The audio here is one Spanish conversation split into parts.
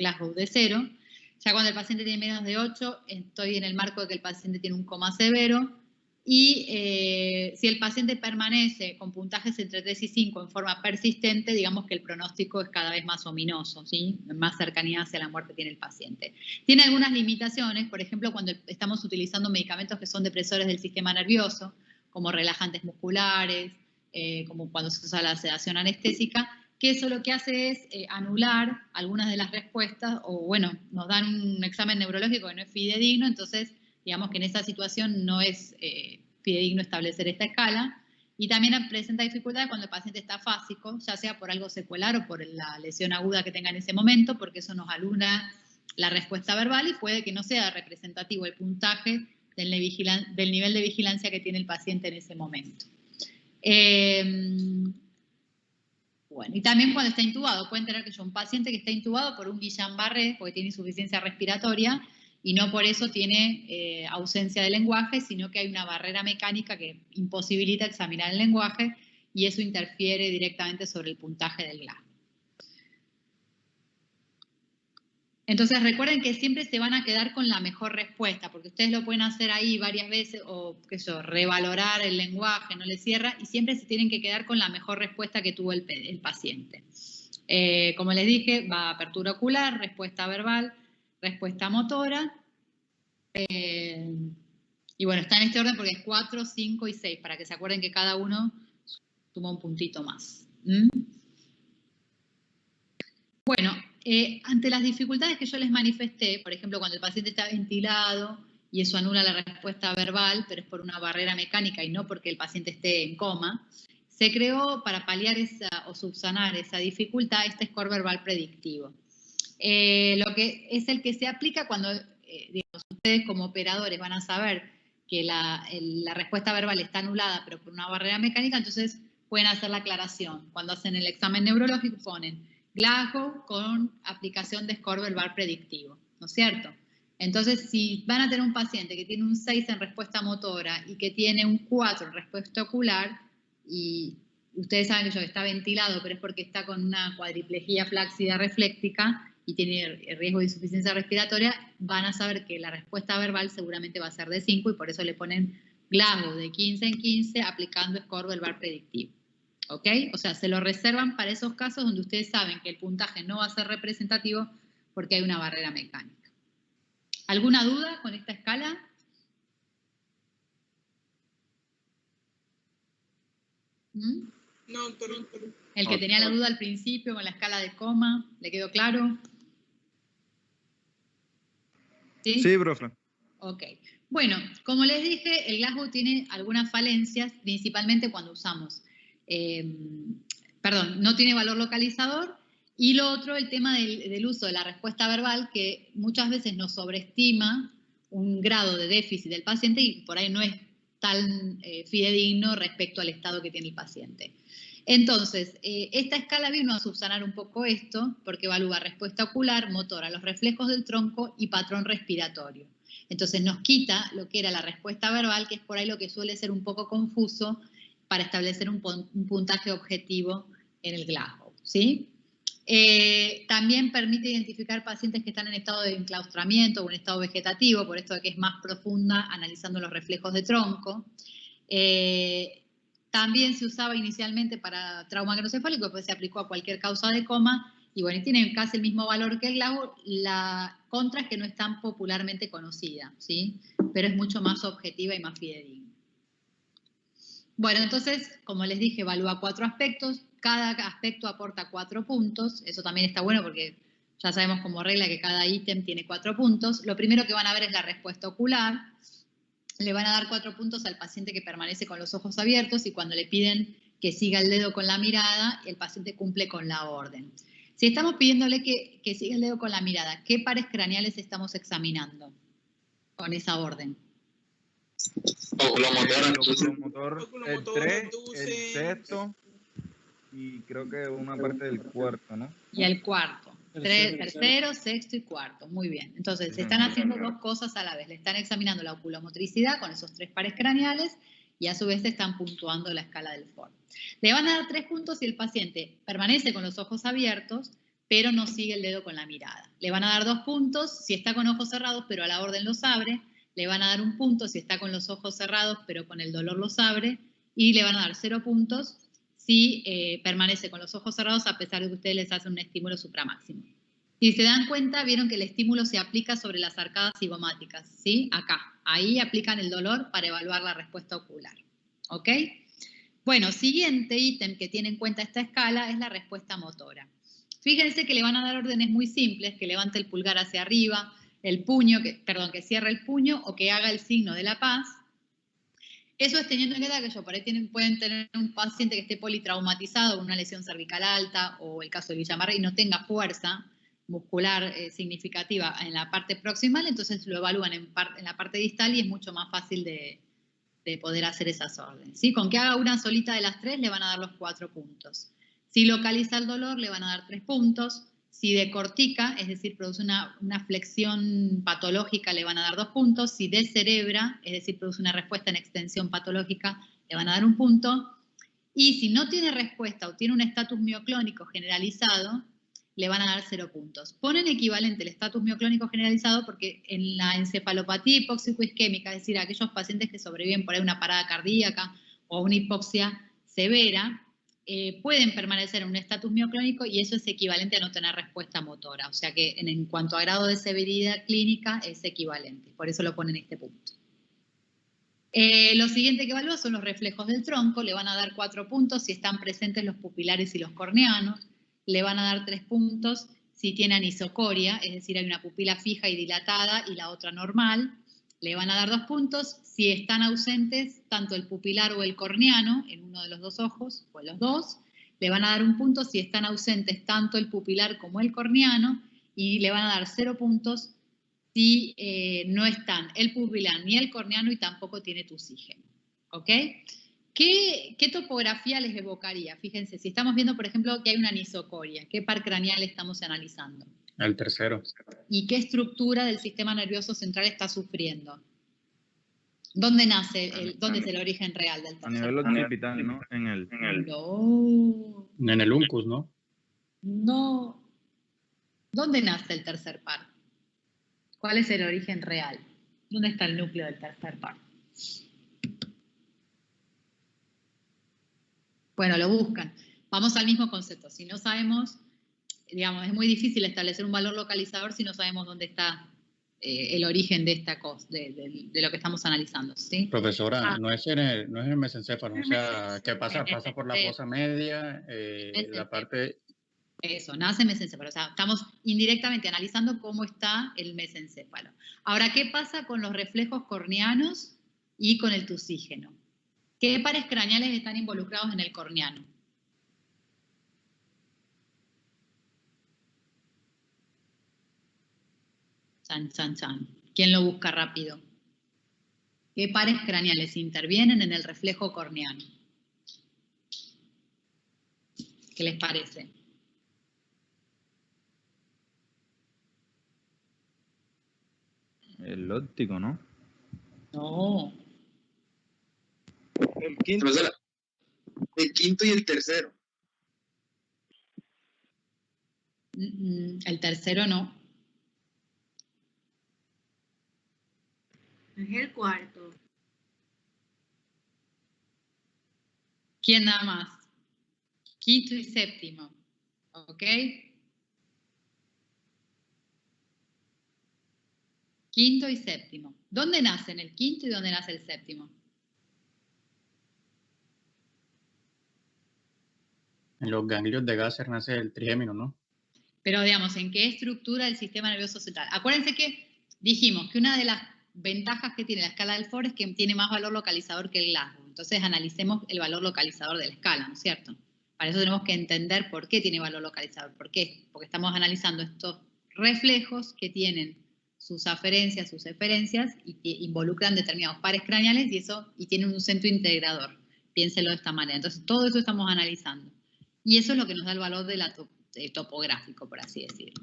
Glasgow de 0. Ya cuando el paciente tiene menos de 8, estoy en el marco de que el paciente tiene un coma severo. Y si el paciente permanece con puntajes entre 3 y 5 en forma persistente, digamos que el pronóstico es cada vez más ominoso, ¿sí? Más cercanía hacia la muerte tiene el paciente. Tiene algunas limitaciones, por ejemplo, cuando estamos utilizando medicamentos que son depresores del sistema nervioso, como relajantes musculares, como cuando se usa la sedación anestésica, que eso lo que hace es anular algunas de las respuestas, o bueno, nos dan un examen neurológico que no es fidedigno, entonces digamos que en esa situación no es fidedigno establecer esta escala. Y también presenta dificultades cuando el paciente está afásico, ya sea por algo secular o por la lesión aguda que tenga en ese momento, porque eso nos aluna la respuesta verbal y puede que no sea representativo el puntaje del nivel de vigilancia que tiene el paciente en ese momento. Bueno, y también cuando está intubado, pueden tener que un paciente que está intubado por un Guillain-Barré, porque tiene insuficiencia respiratoria, y no por eso tiene ausencia de lenguaje, sino que hay una barrera mecánica que imposibilita examinar el lenguaje y eso interfiere directamente sobre el puntaje del Glasgow. Entonces recuerden que siempre se van a quedar con la mejor respuesta, porque ustedes lo pueden hacer ahí varias veces o revalorar el lenguaje, no le cierra, y siempre se tienen que quedar con la mejor respuesta que tuvo el paciente. Como les dije, va a apertura ocular, respuesta verbal, respuesta motora. Y bueno, está en este orden porque es 4, 5 y 6, para que se acuerden que cada uno suma un puntito más. Bueno, ante las dificultades que yo les manifesté, por ejemplo, cuando el paciente está ventilado y eso anula la respuesta verbal, pero es por una barrera mecánica y no porque el paciente esté en coma, se creó para paliar o subsanar esa dificultad este score verbal predictivo. Lo que es el que se aplica cuando digamos, ustedes como operadores van a saber que la respuesta verbal está anulada pero por una barrera mecánica, entonces pueden hacer la aclaración. Cuando hacen el examen neurológico ponen Glasgow con aplicación de score verbal predictivo, ¿no es cierto? Entonces, si van a tener un paciente que tiene un 6 en respuesta motora y que tiene un 4 en respuesta ocular, y ustedes saben que está ventilado, pero es porque está con una cuadriplejía flácida refléctica y tiene riesgo de insuficiencia respiratoria, van a saber que la respuesta verbal seguramente va a ser de 5 y por eso le ponen Glasgow de 15 en 15 aplicando score verbal predictivo. ¿Ok? O sea, se lo reservan para esos casos donde ustedes saben que el puntaje no va a ser representativo porque hay una barrera mecánica. ¿Alguna duda con esta escala? No, pero... El que tenía la duda al principio con la escala de coma, ¿le quedó claro? ¿Sí? Sí, profe. Ok. Bueno, como les dije, el Glasgow tiene algunas falencias, principalmente cuando usamos, no tiene valor localizador, y lo otro, el tema del uso de la respuesta verbal, que muchas veces nos sobreestima un grado de déficit del paciente y por ahí no es tan fidedigno respecto al estado que tiene el paciente. Entonces, esta escala vino a subsanar un poco esto, porque evalúa respuesta ocular, motora, los reflejos del tronco y patrón respiratorio. Entonces nos quita lo que era la respuesta verbal, que es por ahí lo que suele ser un poco confuso para establecer un puntaje objetivo en el Glasgow, ¿sí? También permite identificar pacientes que están en estado de enclaustramiento o en estado vegetativo, por esto de que es más profunda, analizando los reflejos de tronco. También se usaba inicialmente para trauma craneoencefálico, después se aplicó a cualquier causa de coma, y bueno, tiene casi el mismo valor que el Glasgow. La contra es que no es tan popularmente conocida, ¿sí? Pero es mucho más objetiva y más fidedigna. Bueno, entonces, como les dije, evalúa 4 aspectos. Cada aspecto aporta 4 puntos. Eso también está bueno porque ya sabemos como regla que cada ítem tiene 4 puntos. Lo primero que van a ver es la respuesta ocular. Le van a dar 4 puntos al paciente que permanece con los ojos abiertos y cuando le piden que siga el dedo con la mirada, el paciente cumple con la orden. Si estamos pidiéndole que siga el dedo con la mirada, ¿qué pares craneales estamos examinando con esa orden? Oculomotor, el 3, el sexto y creo que una parte del cuarto, ¿no? Y el cuarto. Tercero, sexto y cuarto. Muy bien. Entonces, se están haciendo 2 cosas a la vez. Le están examinando la oculomotricidad con esos 3 pares craneales y a su vez están puntuando la escala del FOR. Le van a dar 3 puntos si el paciente permanece con los ojos abiertos, pero no sigue el dedo con la mirada. Le van a dar 2 puntos si está con ojos cerrados, pero a la orden los abre. Le van a dar 1 punto si está con los ojos cerrados, pero con el dolor los abre. Y le van a dar 0 puntos si permanece con los ojos cerrados a pesar de que ustedes les hacen un estímulo supramáximo. Si se dan cuenta, vieron que el estímulo se aplica sobre las arcadas cigomáticas, ¿sí? Acá. Ahí aplican el dolor para evaluar la respuesta ocular. ¿Ok? Bueno, siguiente ítem que tiene en cuenta esta escala es la respuesta motora. Fíjense que le van a dar órdenes muy simples, que levante el pulgar hacia arriba, el puño, que cierre el puño o que haga el signo de la paz. Eso es teniendo en cuenta que por ahí pueden tener un paciente que esté politraumatizado con una lesión cervical alta o el caso de Guillain-Barré y no tenga fuerza muscular significativa en la parte proximal, entonces lo evalúan en la parte distal y es mucho más fácil de poder hacer esas órdenes. ¿Sí? Con que haga una solita de las 3 le van a dar los 4 puntos. Si localiza el dolor le van a dar 3 puntos. Si decortica, es decir, produce una flexión patológica, le van a dar 2 puntos. Si descerebra, es decir, produce una respuesta en extensión patológica, le van a dar 1 punto. Y si no tiene respuesta o tiene un estatus mioclónico generalizado, le van a dar 0 puntos. Ponen equivalente el estatus mioclónico generalizado porque en la encefalopatía hipóxico-isquémica, es decir, aquellos pacientes que sobreviven por ahí a una parada cardíaca o una hipoxia severa, pueden permanecer en un estatus mioclónico y eso es equivalente a no tener respuesta motora. O sea que en cuanto a grado de severidad clínica es equivalente. Por eso lo ponen en este punto. Lo siguiente que evalúa son los reflejos del tronco. Le van a dar 4 puntos si están presentes los pupilares y los corneanos. Le van a dar 3 puntos si tiene anisocoria, es decir, hay una pupila fija y dilatada y la otra normal. Le van a dar 2 puntos si están ausentes tanto el pupilar o el corneano en uno de los 2 ojos o en los 2. Le van a dar 1 punto si están ausentes tanto el pupilar como el corneano y le van a dar 0 puntos si no están el pupilar ni el corneano y tampoco tiene tusígeno. ¿Ok? ¿Qué topografía les evocaría? Fíjense, si estamos viendo, por ejemplo, que hay una anisocoria, ¿qué par craneal estamos analizando? El tercero. ¿Y qué estructura del sistema nervioso central está sufriendo? ¿Dónde nace, dónde es el origen real del tercer par? A nivel occipital, ¿no? No. En el uncus, ¿no? No. ¿Dónde nace el tercer par? ¿Cuál es el origen real? ¿Dónde está el núcleo del tercer par? Bueno, lo buscan. Vamos al mismo concepto. Si no sabemos, digamos, es muy difícil establecer un valor localizador si no sabemos dónde está el origen de esta cosa, de lo que estamos analizando, ¿sí? Profesora, no es en el mesencéfalo, o sea, ¿qué pasa? Pasa por la fosa media, la parte... Eso, nace mesencéfalo. O sea, estamos indirectamente analizando cómo está el mesencéfalo. Ahora, ¿qué pasa con los reflejos corneanos y con el tusígeno? ¿Qué pares craneales están involucrados en el corneano? Chan, chan, chan. ¿Quién lo busca rápido? ¿Qué pares craneales intervienen en el reflejo corneano? ¿Qué les parece? El óptico, ¿no? No. El quinto y el tercero. El tercero no. Es el cuarto. ¿Quién nada más? Quinto y séptimo. ¿Ok? Quinto y séptimo. ¿Dónde nacen el quinto y dónde nace el séptimo? En los ganglios de Gasser nace el trigémino, ¿no? Pero, digamos, ¿en qué estructura del sistema nervioso central? Acuérdense que dijimos que una de las ventajas que tiene la escala del Ford es que tiene más valor localizador que el Glasgow. Entonces, analicemos el valor localizador de la escala, ¿no es cierto? Para eso tenemos que entender por qué tiene valor localizador. ¿Por qué? Porque estamos analizando estos reflejos que tienen sus aferencias, sus eferencias y que involucran determinados pares craneales y tienen un centro integrador. Piénselo de esta manera. Entonces, todo eso estamos analizando. Y eso es lo que nos da el valor de la topográfico, por así decirlo.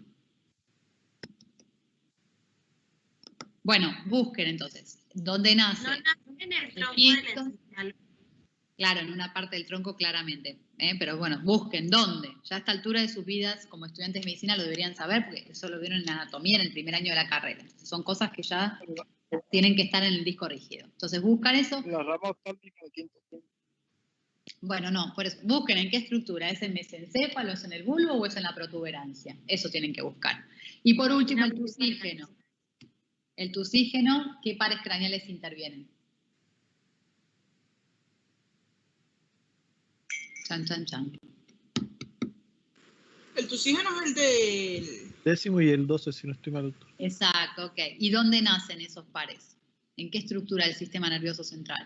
Bueno, busquen entonces. ¿Dónde nace? No nace en el tronco del encéfalo. Claro, en una parte del tronco claramente. Pero bueno, busquen dónde. Ya a esta altura de sus vidas, como estudiantes de medicina, lo deberían saber, porque eso lo vieron en anatomía en el primer año de la carrera. Entonces, son cosas que ya tienen que estar en el disco rígido. Entonces, buscan eso. La rama oftálmica de quinto. Bueno, no, por eso, busquen en qué estructura. ¿Es en mesencéfalo, es en el bulbo o es en la protuberancia? Eso tienen que buscar. Y por último, el tusígeno. El tusígeno, ¿qué pares craneales intervienen? Chan, chan, chan. El tusígeno es el del 10º y el 12, si no estoy mal. Exacto, ok. ¿Y dónde nacen esos pares? ¿En qué estructura del sistema nervioso central?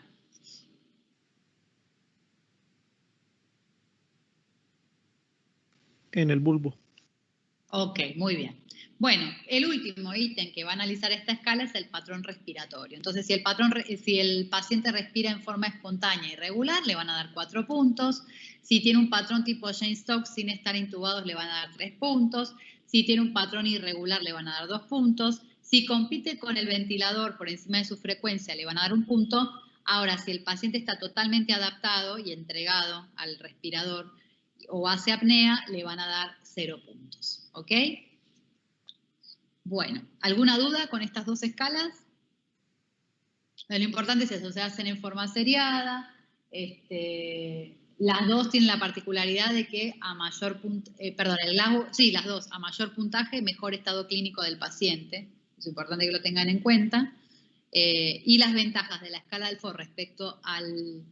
En el bulbo. Ok, muy bien. Bueno, el último ítem que va a analizar esta escala es el patrón respiratorio. Entonces, si el paciente respira en forma espontánea y regular, le van a dar 4 puntos. Si tiene un patrón tipo Jane-Stokes sin estar intubados, le van a dar 3 puntos. Si tiene un patrón irregular, le van a dar 2 puntos. Si compite con el ventilador por encima de su frecuencia, le van a dar 1 punto. Ahora, si el paciente está totalmente adaptado y entregado al respirador o hace apnea, le van a dar 0 puntos. ¿Ok? Bueno, ¿alguna duda con estas dos escalas? Lo importante es eso, se hacen en forma seriada. Las dos tienen la particularidad de que a mayor las dos, a mayor puntaje, mejor estado clínico del paciente. Es importante que lo tengan en cuenta. Y las ventajas de la escala del FOR respecto al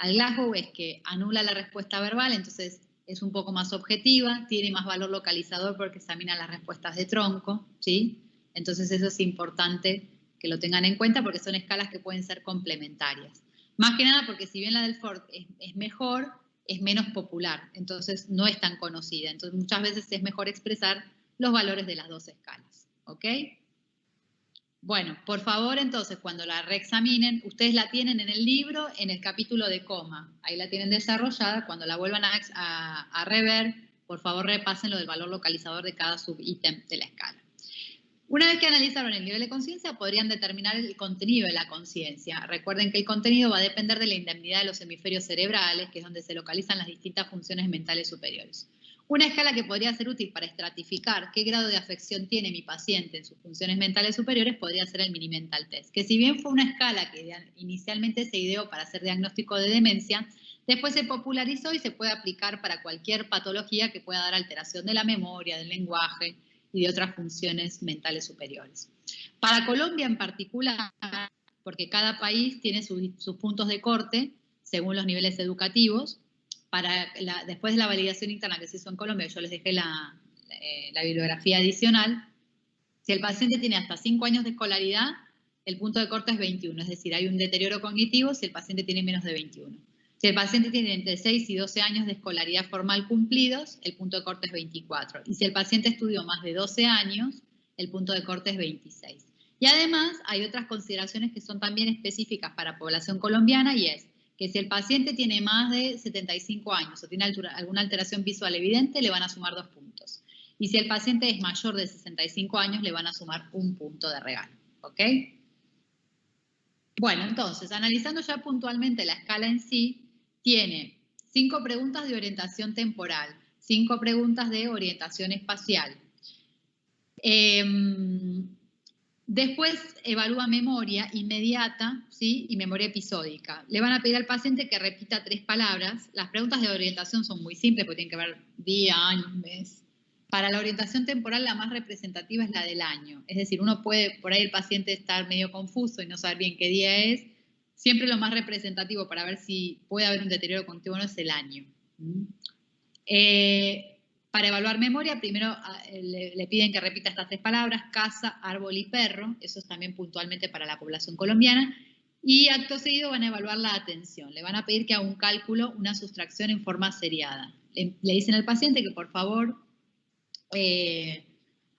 Glasgow es que anula la respuesta verbal, entonces es un poco más objetiva, tiene más valor localizador porque examina las respuestas de tronco, ¿sí? Entonces eso es importante que lo tengan en cuenta porque son escalas que pueden ser complementarias. Más que nada porque si bien la del Ford es mejor, es menos popular, entonces no es tan conocida. Entonces muchas veces es mejor expresar los valores de las dos escalas, ¿ok? Bueno, por favor, entonces, cuando la reexaminen, ustedes la tienen en el libro, en el capítulo de coma. Ahí la tienen desarrollada. Cuando la vuelvan a rever, por favor, repasen lo del valor localizador de cada subítem de la escala. Una vez que analizaron el nivel de conciencia, podrían determinar el contenido de la conciencia. Recuerden que el contenido va a depender de la indemnidad de los hemisferios cerebrales, que es donde se localizan las distintas funciones mentales superiores. Una escala que podría ser útil para estratificar qué grado de afección tiene mi paciente en sus funciones mentales superiores podría ser el Mini-Mental Test, que si bien fue una escala que inicialmente se ideó para hacer diagnóstico de demencia, después se popularizó y se puede aplicar para cualquier patología que pueda dar alteración de la memoria, del lenguaje y de otras funciones mentales superiores. Para Colombia en particular, porque cada país tiene sus puntos de corte según los niveles educativos, después de la validación interna que se hizo en Colombia, yo les dejé la bibliografía adicional, si el paciente tiene hasta 5 años de escolaridad, el punto de corte es 21, es decir, hay un deterioro cognitivo si el paciente tiene menos de 21. Si el paciente tiene entre 6 y 12 años de escolaridad formal cumplidos, el punto de corte es 24. Y si el paciente estudió más de 12 años, el punto de corte es 26. Y además hay otras consideraciones que son también específicas para población colombiana y es que si el paciente tiene más de 75 años o tiene alguna alteración visual evidente, le van a sumar 2 puntos. Y si el paciente es mayor de 65 años, le van a sumar 1 punto de regalo. ¿Ok? Bueno, entonces, analizando ya puntualmente la escala en sí, tiene 5 preguntas de orientación temporal, 5 preguntas de orientación espacial. Después evalúa memoria inmediata, ¿sí? Y memoria episódica. Le van a pedir al paciente que repita 3 palabras. Las preguntas de orientación son muy simples porque tienen que ver día, año, mes. Para la orientación temporal la más representativa es la del año. Es decir, uno puede, por ahí el paciente estar medio confuso y no saber bien qué día es. Siempre lo más representativo para ver si puede haber un deterioro cognitivo o no es el año. Para evaluar memoria, primero le piden que repita estas 3 palabras, casa, árbol y perro. Eso es también puntualmente para la población colombiana. Y acto seguido van a evaluar la atención. Le van a pedir que haga un cálculo, una sustracción en forma seriada. Le dicen al paciente que por favor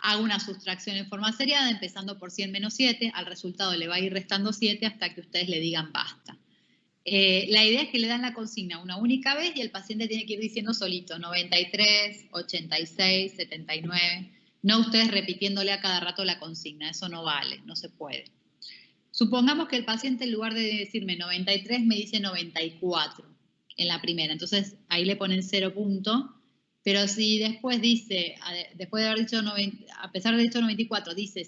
haga una sustracción en forma seriada, empezando por 100 menos 7. Al resultado le va a ir restando 7 hasta que ustedes le digan basta. La idea es que le dan la consigna una única vez y el paciente tiene que ir diciendo solito 93, 86, 79, no ustedes repitiéndole a cada rato la consigna, eso no vale, no se puede. Supongamos que el paciente en lugar de decirme 93 me dice 94, en la primera. Entonces, ahí le ponen 0 punto. Pero si después dice, después de haber dicho, a pesar de haber dicho 94, dice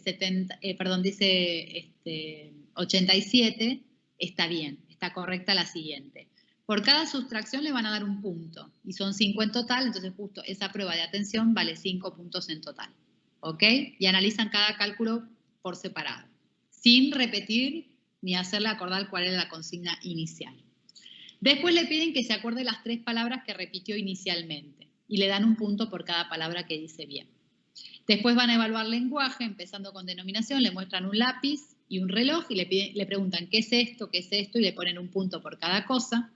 87, está bien, está correcta la siguiente. Por cada sustracción le van a dar un punto, y son 5 en total, entonces justo esa prueba de atención vale 5 puntos en total. ¿Ok? Y analizan cada cálculo por separado, sin repetir ni hacerle acordar cuál era la consigna inicial. Después le piden que se acuerde las 3 palabras que repitió inicialmente, y le dan un punto por cada palabra que dice bien. Después van a evaluar lenguaje, empezando con denominación, le muestran un lápiz y un reloj, y le preguntan qué es esto, y le ponen un punto por cada cosa.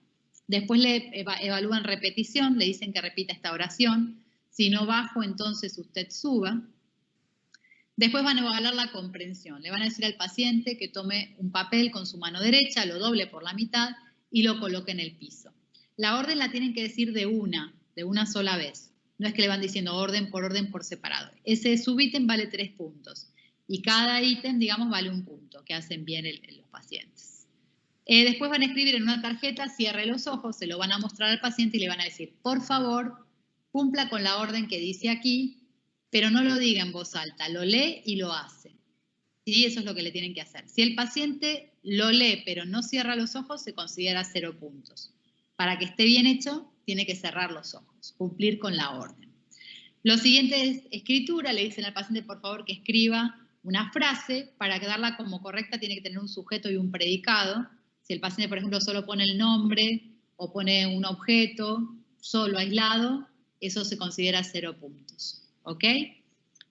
Después le evalúan repetición, le dicen que repita esta oración. Si no bajo, entonces usted suba. Después van a evaluar la comprensión. Le van a decir al paciente que tome un papel con su mano derecha, lo doble por la mitad y lo coloque en el piso. La orden la tienen que decir de una sola vez. No es que le van diciendo orden por separado. Ese subítem vale 3 puntos. Y cada ítem, digamos, vale 1 punto, que hacen bien los pacientes. Después van a escribir en una tarjeta, cierre los ojos, se lo van a mostrar al paciente y le van a decir, por favor, cumpla con la orden que dice aquí, pero no lo diga en voz alta, lo lee y lo hace. Y eso es lo que le tienen que hacer. Si el paciente lo lee pero no cierra los ojos, se considera 0 puntos. Para que esté bien hecho, tiene que cerrar los ojos, cumplir con la orden. Lo siguiente es escritura, le dicen al paciente por favor que escriba una frase, para quedarla como correcta tiene que tener un sujeto y un predicado. Si el paciente, por ejemplo, solo pone el nombre o pone un objeto solo aislado, eso se considera 0 puntos. ¿Ok?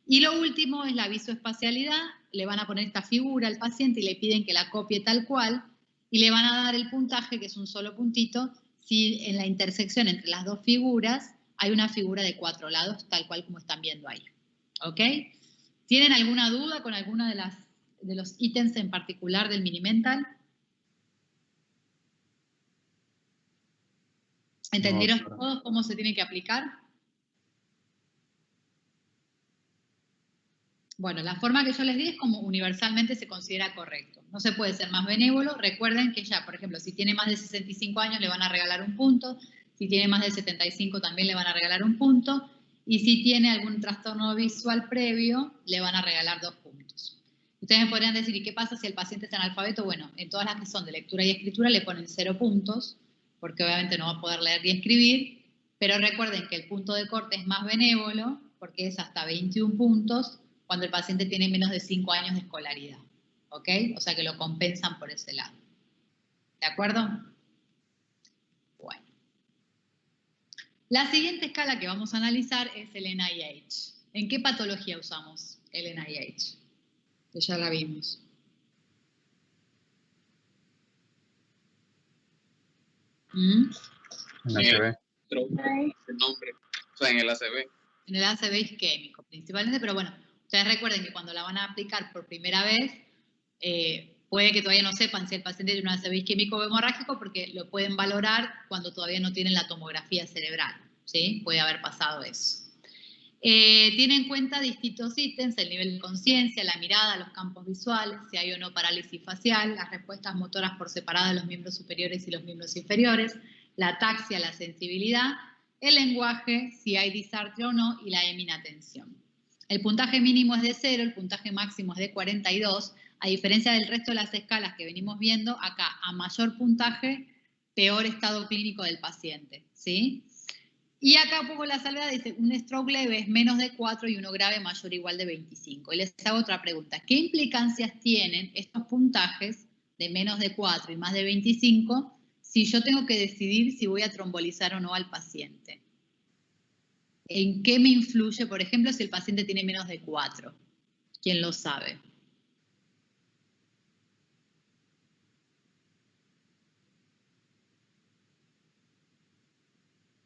Y lo último es la visoespacialidad. Le van a poner esta figura al paciente y le piden que la copie tal cual y le van a dar el puntaje, que es un solo puntito, si en la intersección entre las 2 figuras hay una figura de 4 lados, tal cual como están viendo ahí. ¿Ok? ¿Tienen alguna duda con alguna de los ítems en particular del Minimental? ¿Entendieron todos cómo se tiene que aplicar? Bueno, la forma que yo les di es como universalmente se considera correcto. No se puede ser más benévolo. Recuerden que ya, por ejemplo, si tiene más de 65 años le van a regalar 1 punto. Si tiene más de 75 también le van a regalar 1 punto. Y si tiene algún trastorno visual previo, le van a regalar 2 puntos. Ustedes me podrían decir, ¿y qué pasa si el paciente es analfabeto? Bueno, en todas las que son de lectura y escritura le ponen 0 puntos, porque obviamente no va a poder leer ni escribir. Pero recuerden que el punto de corte es más benévolo, porque es hasta 21 puntos, cuando el paciente tiene menos de 5 años de escolaridad. ¿Ok? O sea que lo compensan por ese lado. ¿De acuerdo? Bueno. La siguiente escala que vamos a analizar es el NIH. ¿En qué patología usamos el NIH? Que ya la vimos. En el ACV. El nombre. O sea, en el ACV. En el ACV isquémico, principalmente, pero bueno, ustedes recuerden que cuando la van a aplicar por primera vez, puede que todavía no sepan si el paciente tiene un ACV isquémico o hemorrágico, porque lo pueden valorar cuando todavía no tienen la tomografía cerebral, ¿sí? Puede haber pasado eso. Tiene en cuenta distintos ítems, el nivel de conciencia, la mirada, los campos visuales, si hay o no parálisis facial, las respuestas motoras por separado de los miembros superiores y los miembros inferiores, la ataxia, la sensibilidad, el lenguaje, si hay disartria o no, y la eminatención. El puntaje mínimo es de 0, el puntaje máximo es de 42, a diferencia del resto de las escalas que venimos viendo, acá a mayor puntaje, peor estado clínico del paciente, ¿sí? Y acá un poco la salvedad dice, un stroke leve es menos de 4 y uno grave mayor o igual de 25. Y les hago otra pregunta, ¿qué implicancias tienen estos puntajes de menos de 4 y más de 25 si yo tengo que decidir si voy a trombolizar o no al paciente? ¿En qué me influye, por ejemplo, si el paciente tiene menos de 4? ¿Quién lo sabe?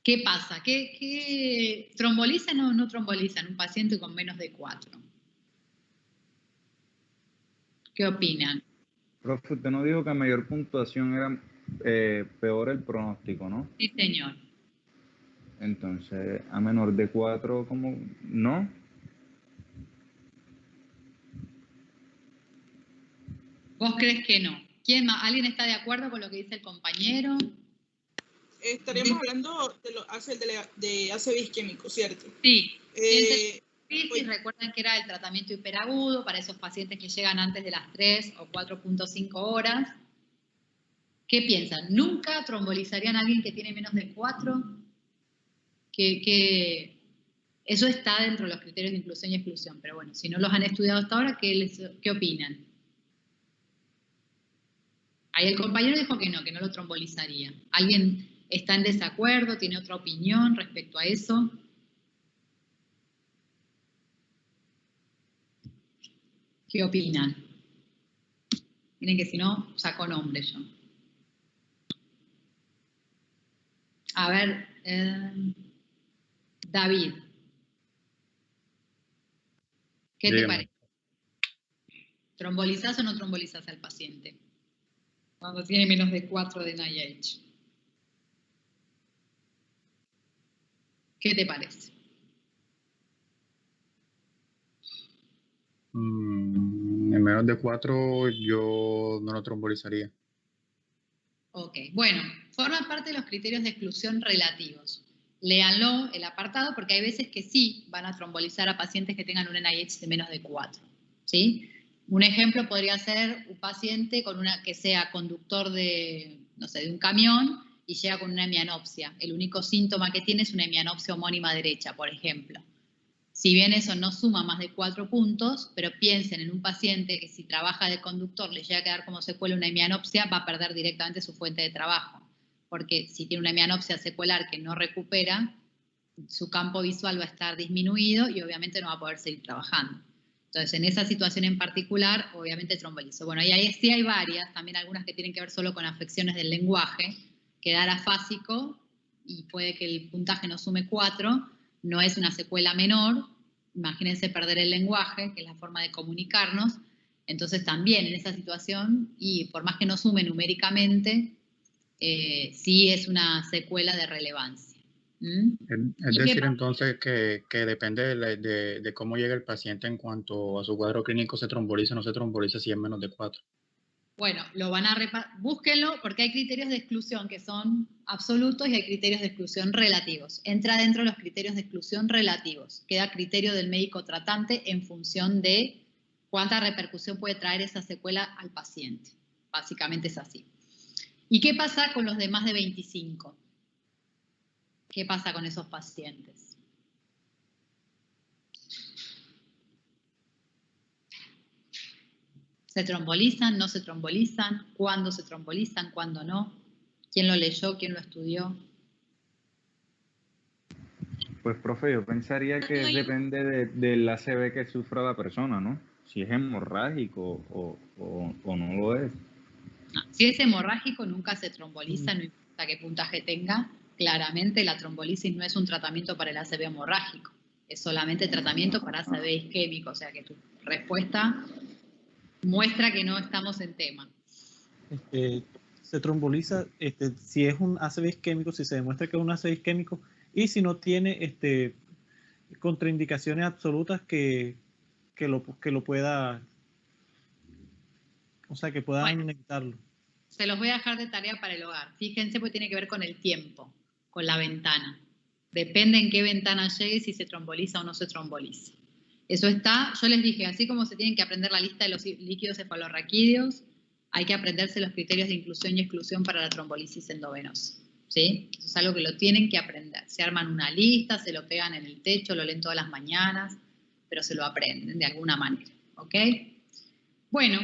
¿Qué pasa? ¿Qué trombolizan o no trombolizan un paciente con menos de 4? ¿Qué opinan? Profe, usted no dijo que a mayor puntuación era peor el pronóstico, ¿no? Sí, señor. Entonces, a menor de 4, ¿cómo? ¿No? ¿Vos crees que no? ¿Quién más? ¿Alguien está de acuerdo con lo que dice el compañero? estaríamos hablando de ACV isquémico, ¿cierto? Sí. Pues, recuerdan que era el tratamiento hiperagudo para esos pacientes que llegan antes de las 3 o 4.5 horas. ¿Qué piensan? ¿Nunca trombolizarían a alguien que tiene menos de 4? Eso está dentro de los criterios de inclusión y exclusión, pero bueno, si no los han estudiado hasta ahora, ¿qué opinan? Ahí el compañero dijo que no lo trombolizaría. ¿Alguien está en desacuerdo? ¿Tiene otra opinión respecto a eso? ¿Qué opinan? Miren que si no, saco nombre yo. A ver, David. ¿Qué te parece? ¿Trombolizás o no trombolizás al paciente cuando tiene menos de 4 de NIH? ¿Qué te parece? En menos de 4 yo no lo trombolizaría. Ok, bueno, forma parte de los criterios de exclusión relativos. Léanlo, el apartado, porque hay veces que sí van a trombolizar a pacientes que tengan un NIH de menos de 4. ¿Sí? Un ejemplo podría ser un paciente que sea conductor de, no sé, de un camión y llega con una hemianopsia. El único síntoma que tiene es una hemianopsia homónima derecha, por ejemplo. Si bien eso no suma más de 4 puntos, pero piensen en un paciente que si trabaja de conductor le llega a quedar como secuela una hemianopsia, va a perder directamente su fuente de trabajo. Porque si tiene una hemianopsia secuelar que no recupera, su campo visual va a estar disminuido y obviamente no va a poder seguir trabajando. Entonces, en esa situación en particular, obviamente trombolizo. Bueno, y ahí sí hay varias, también algunas que tienen que ver solo con afecciones del lenguaje, quedar afásico y puede que el puntaje no sume 4, no es una secuela menor, imagínense perder el lenguaje, que es la forma de comunicarnos, entonces también en esa situación, y por más que no sume numéricamente, sí es una secuela de relevancia. Es decir, entonces, que depende de cómo llega el paciente en cuanto a su cuadro clínico, se tromboliza o no se tromboliza si es menos de 4. Bueno, búsquenlo porque hay criterios de exclusión que son absolutos y hay criterios de exclusión relativos. Entra dentro de los criterios de exclusión relativos. Queda criterio del médico tratante en función de cuánta repercusión puede traer esa secuela al paciente. Básicamente es así. ¿Y qué pasa con los de más de 25? ¿Qué pasa con esos pacientes? ¿Se trombolizan? ¿No se trombolizan? ¿Cuándo se trombolizan? ¿Cuándo no? ¿Quién lo leyó? ¿Quién lo estudió? Pues, profe, yo pensaría que depende del ACV que sufra la persona, ¿no? Si es hemorrágico o no lo es. No, si es hemorrágico, nunca se tromboliza, no importa qué puntaje tenga. Claramente la trombolisis no es un tratamiento para el ACV hemorrágico, es solamente tratamiento para ACV isquémico, o sea que tu respuesta muestra que no estamos en tema. Se tromboliza si es un ACV isquémico, si se demuestra que es un ACV isquémico y si no tiene contraindicaciones absolutas que lo pueda, o sea, que puedan evitarlo. Se los voy a dejar de tarea para el hogar. Fíjense, porque tiene que ver con el tiempo, con la ventana. Depende en qué ventana llegue si se tromboliza o no se tromboliza. Eso está, yo les dije, así como se tienen que aprender la lista de los líquidos cefalorraquídeos, hay que aprenderse los criterios de inclusión y exclusión para la trombolisis endovenosa. ¿Sí? Eso es algo que lo tienen que aprender. Se arman una lista, se lo pegan en el techo, lo leen todas las mañanas, pero se lo aprenden de alguna manera. ¿Ok? Bueno,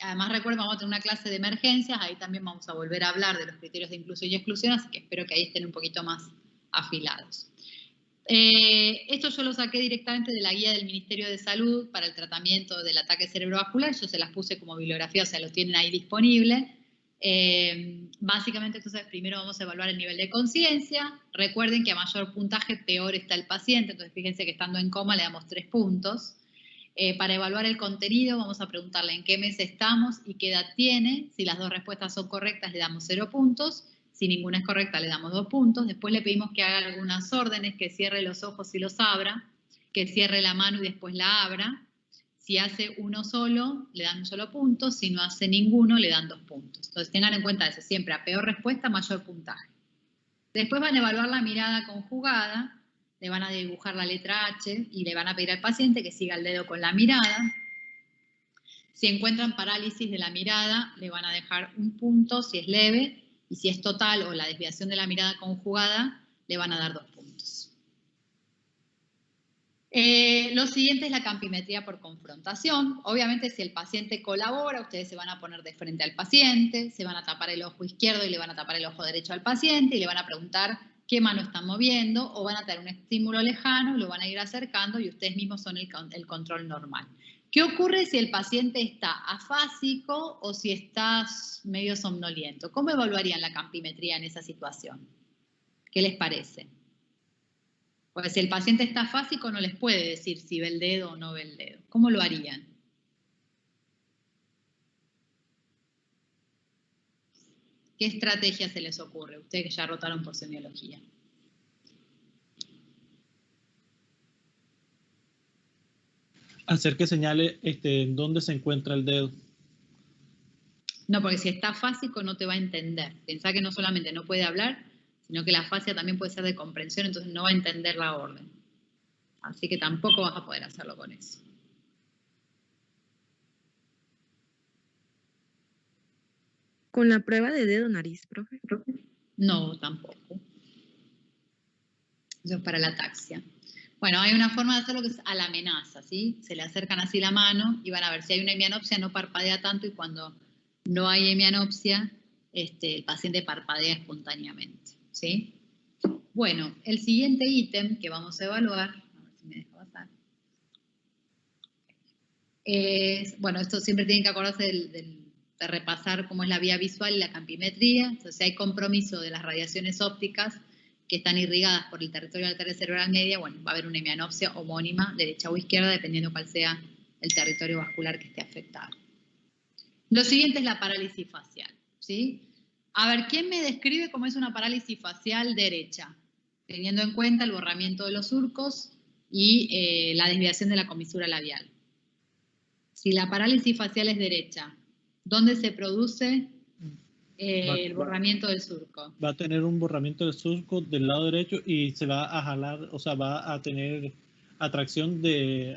además recuerden, vamos a tener una clase de emergencias, ahí también vamos a volver a hablar de los criterios de inclusión y exclusión, así que espero que ahí estén un poquito más afilados. Esto yo lo saqué directamente de la guía del Ministerio de Salud para el tratamiento del ataque cerebrovascular, yo se las puse como bibliografía, o sea, lo tienen ahí disponible. Básicamente, entonces, primero vamos a evaluar el nivel de conciencia. Recuerden que a mayor puntaje, peor está el paciente, entonces fíjense que estando en coma le damos 3 puntos. Para evaluar el contenido vamos a preguntarle en qué mes estamos y qué edad tiene. Si las 2 respuestas son correctas le damos 0 puntos. Si ninguna es correcta le damos 2 puntos. Después le pedimos que haga algunas órdenes, que cierre los ojos y los abra, que cierre la mano y después la abra. Si hace uno solo le dan un solo punto, si no hace ninguno le dan 2 puntos. Entonces tengan en cuenta eso, siempre a peor respuesta mayor puntaje. Después van a evaluar la mirada conjugada, le van a dibujar la letra H y le van a pedir al paciente que siga el dedo con la mirada. Si encuentran parálisis de la mirada, le van a dejar un punto si es leve, y si es total o la desviación de la mirada conjugada, le van a dar 2 puntos. Lo siguiente es la campimetría por confrontación. Obviamente, si el paciente colabora, ustedes se van a poner de frente al paciente, se van a tapar el ojo izquierdo y le van a tapar el ojo derecho al paciente y le van a preguntar qué mano están moviendo, o van a tener un estímulo lejano, lo van a ir acercando y ustedes mismos son el control normal. ¿Qué ocurre si el paciente está afásico o si está medio somnoliento? ¿Cómo evaluarían la campimetría en esa situación? ¿Qué les parece? Porque si el paciente está afásico no les puede decir si ve el dedo o no ve el dedo. ¿Cómo lo harían? ¿Qué estrategia se les ocurre? Ustedes que ya rotaron por semiología. Hacer que señale dónde se encuentra el dedo. No, porque si está afásico no te va a entender. Pensá que no solamente no puede hablar, sino que la afasia también puede ser de comprensión, entonces no va a entender la orden. Así que tampoco vas a poder hacerlo con eso. ¿Con la prueba de dedo nariz, profe? No, tampoco. Eso es para la ataxia. Bueno, hay una forma de hacerlo que es a la amenaza, ¿sí? Se le acercan así la mano y van a ver si hay una hemianopsia, no parpadea tanto, y cuando no hay hemianopsia, el paciente parpadea espontáneamente, ¿sí? Bueno, el siguiente ítem que vamos a evaluar, a ver si me deja pasar, es, bueno, esto siempre tienen que acordarse de repasar cómo es la vía visual y la campimetría. Entonces, si hay compromiso de las radiaciones ópticas que están irrigadas por el territorio de la arteria cerebral media, bueno, va a haber una hemianopsia homónima, derecha o izquierda, dependiendo cuál sea el territorio vascular que esté afectado. Lo siguiente es la parálisis facial, ¿sí? A ver, ¿quién me describe cómo es una parálisis facial derecha? Teniendo en cuenta el borramiento de los surcos y la desviación de la comisura labial. Si la parálisis facial es derecha, ¿dónde se produce el borramiento del surco? Va a tener un borramiento del surco del lado derecho y se va a jalar, o sea, va a tener atracción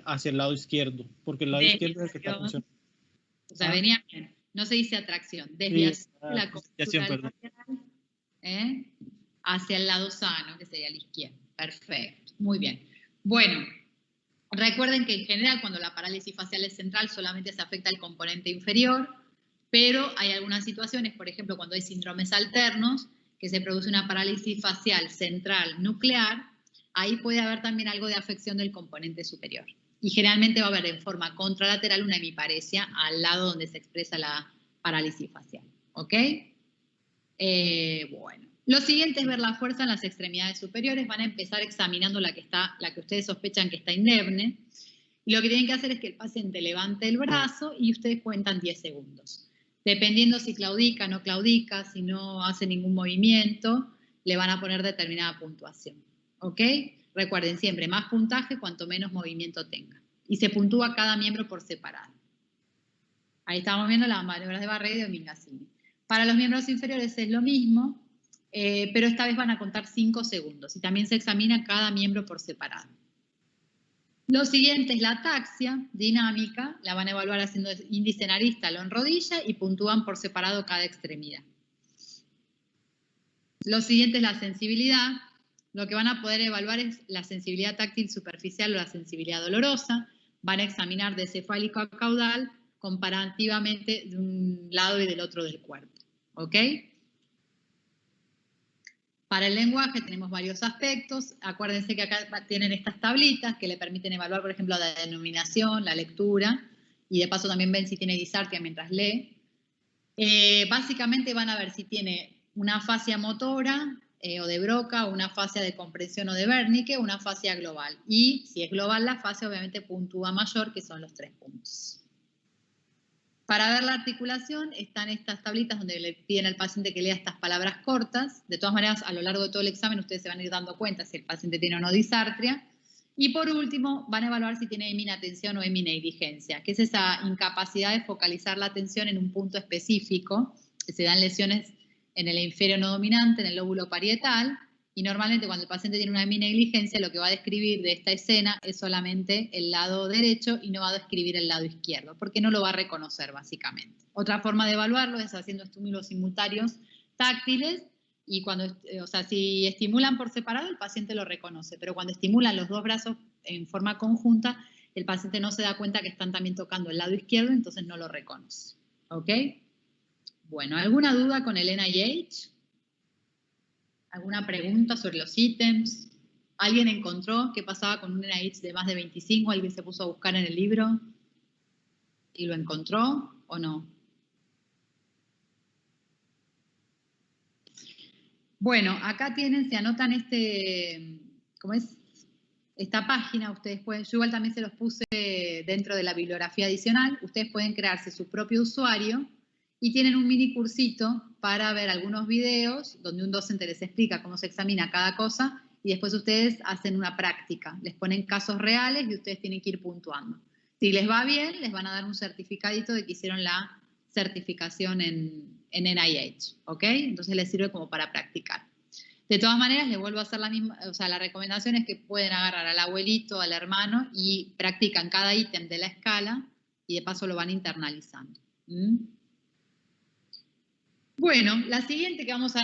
hacia el lado izquierdo, porque el lado izquierdo es el que está funcionando. O sea, venía bien. No se dice atracción, desviación de la comisura labial hacia el lado sano, que sería el izquierdo. Perfecto, muy bien. Bueno, recuerden que en general cuando la parálisis facial es central solamente se afecta el componente inferior, pero hay algunas situaciones, por ejemplo, cuando hay síndromes alternos, que se produce una parálisis facial central nuclear, ahí puede haber también algo de afección del componente superior. Y generalmente va a haber en forma contralateral una hemiparesia al lado donde se expresa la parálisis facial. ¿Ok? Bueno. Lo siguiente es ver la fuerza en las extremidades superiores. Van a empezar examinando la que ustedes sospechan que está indemne. Y lo que tienen que hacer es que el paciente levante el brazo y ustedes cuentan 10 segundos. Dependiendo si claudica, no claudica, si no hace ningún movimiento, le van a poner determinada puntuación. ¿Ok? Recuerden siempre, más puntaje cuanto menos movimiento tenga. Y se puntúa cada miembro por separado. Ahí estamos viendo las maniobras de Barré y de Domingasini. Para los miembros inferiores es lo mismo, pero esta vez van a contar 5 segundos. Y también se examina cada miembro por separado. Lo siguiente es la ataxia dinámica. La van a evaluar haciendo índice nariz, talón, rodilla y puntúan por separado cada extremidad. Lo siguiente es la sensibilidad. Lo que van a poder evaluar es la sensibilidad táctil superficial o la sensibilidad dolorosa. Van a examinar de cefálico a caudal comparativamente de un lado y del otro del cuerpo. ¿Ok? Para el lenguaje tenemos varios aspectos. Acuérdense que acá tienen estas tablitas que le permiten evaluar, por ejemplo, la denominación, la lectura, y de paso también ven si tiene disartria mientras lee. Básicamente van a ver si tiene una afasia motora o de Broca, o una afasia de comprensión o de Wernicke, una afasia global. Y si es global la afasia, obviamente puntúa mayor, que son los 3 puntos. Para ver la articulación están estas tablitas donde le piden al paciente que lea estas palabras cortas. De todas maneras, a lo largo de todo el examen ustedes se van a ir dando cuenta si el paciente tiene o no disartria. Y por último, van a evaluar si tiene heminatención o hemineidigencia, que es esa incapacidad de focalizar la atención en un punto específico, que se dan lesiones en el hemisferio no dominante, en el lóbulo parietal, Y normalmente cuando el paciente tiene una heminegligencia, lo que va a describir de esta escena es solamente el lado derecho y no va a describir el lado izquierdo, porque no lo va a reconocer básicamente. Otra forma de evaluarlo es haciendo estímulos simultáneos táctiles y cuando, o sea, si estimulan por separado, el paciente lo reconoce, pero cuando estimulan los dos brazos en forma conjunta, el paciente no se da cuenta que están también tocando el lado izquierdo, entonces no lo reconoce. ¿Ok? Bueno, ¿alguna duda con el NIH? ¿Alguna pregunta sobre los ítems? ¿Alguien encontró qué pasaba con un NIH de más de 25? ¿Alguien se puso a buscar en el libro y lo encontró o no? Bueno, acá tienen, se anotan ¿cómo es? Esta página, ustedes pueden, yo igual también se los puse dentro de la bibliografía adicional, ustedes pueden crearse su propio usuario y tienen un mini cursito para ver algunos videos donde un docente les explica cómo se examina cada cosa y después ustedes hacen una práctica, les ponen casos reales y ustedes tienen que ir puntuando. Si les va bien, les van a dar un certificadito de que hicieron la certificación en NIH, ¿ok? Entonces les sirve como para practicar. De todas maneras, les vuelvo a hacer la misma, o sea, la recomendación es que pueden agarrar al abuelito, al hermano y practican cada ítem de la escala y de paso lo van internalizando. Bueno, la siguiente que vamos a